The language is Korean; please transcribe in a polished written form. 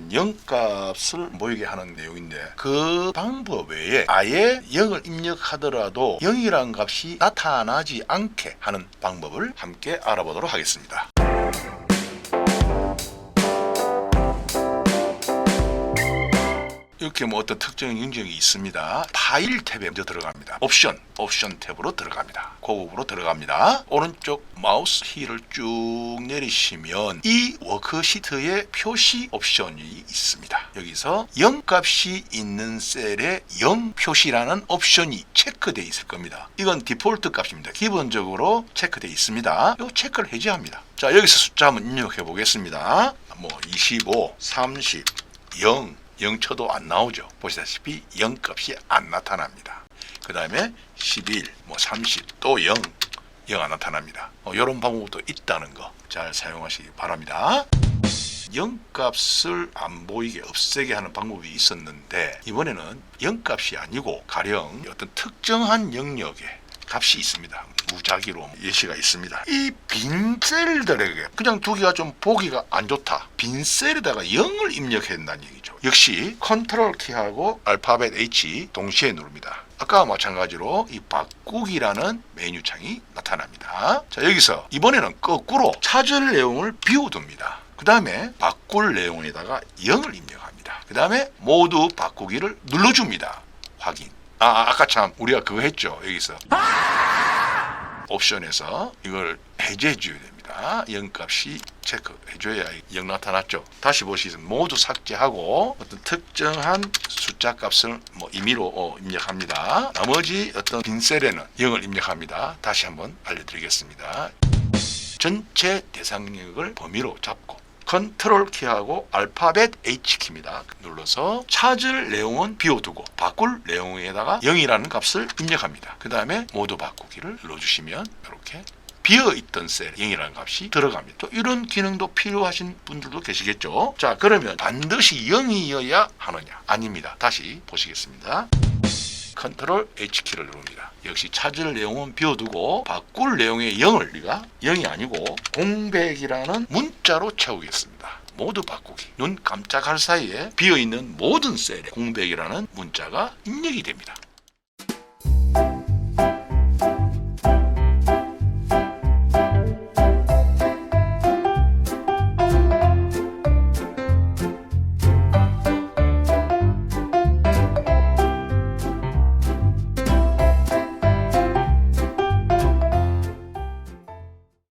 어떤 0값을 모이게 하는 내용인데 그 방법 외에 아예 0을 입력하더라도 0이라는 값이 나타나지 않게 하는 방법을 함께 알아보도록 하겠습니다. 이렇게 어떤 특정 영역이 있습니다. 파일 탭에 먼저 들어갑니다. 옵션 탭으로 들어갑니다. 고급으로 들어갑니다. 오른쪽 마우스 힐을 쭉 내리시면 이 워크시트에 표시 옵션이 있습니다. 여기서 0값이 있는 셀에 0 표시라는 옵션이 체크되어 있을 겁니다. 이건 디폴트 값입니다. 기본적으로 체크되어 있습니다. 이 체크를 해제합니다. 자, 여기서 숫자 한번 입력해 보겠습니다. 25, 30, 0 0초도 안 나오죠. 보시다시피 0값이 안 나타납니다. 그 다음에 11, 30, 또 0 안 나타납니다. 이런 방법도 있다는 거 잘 사용하시기 바랍니다. 0값을 안 보이게 없애게 하는 방법이 있었는데 이번에는 0값이 아니고 가령 어떤 특정한 영역에 값이 있습니다. 무작위로 예시가 있습니다. 이 빈 셀들에게 그냥 두기가 좀 보기가 안 좋다. 빈 셀에다가 0을 입력해야 된다는 얘기죠. 역시 컨트롤 키하고 알파벳 H 동시에 누릅니다. 아까와 마찬가지로 이 바꾸기라는 메뉴 창이 나타납니다. 자, 여기서 이번에는 거꾸로 찾을 내용을 비워둡니다. 그 다음에 바꿀 내용에다가 0을 입력합니다. 그 다음에 모두 바꾸기를 눌러줍니다. 확인. 아까 참 우리가 그거 했죠. 여기서 옵션에서 이걸 해제해 줘야 됩니다. 0값이 체크해 줘야 0 나타났죠. 다시 보시면 모두 삭제하고 어떤 특정한 숫자 값을 임의로 입력합니다. 나머지 어떤 빈 셀에는 0을 입력합니다. 다시 한번 알려드리겠습니다. 전체 대상력을 범위로 잡고 컨트롤 키하고 알파벳 H 키입니다. 눌러서 찾을 내용은 비워두고 바꿀 내용에다가 0이라는 값을 입력합니다. 그 다음에 모두 바꾸기를 눌러주시면 이렇게 비어있던 셀에 0이라는 값이 들어갑니다. 또 이런 기능도 필요하신 분들도 계시겠죠. 자, 그러면 반드시 0이어야 하느냐? 아닙니다. 다시 보시겠습니다. 컨트롤 H키를 누릅니다. 역시 찾을 내용은 비워두고 바꿀 내용의 0을 우리가 0이 아니고 공백이라는 문자로 채우겠습니다. 모두 바꾸기. 눈 깜짝할 사이에 비어있는 모든 셀에 공백이라는 문자가 입력이 됩니다.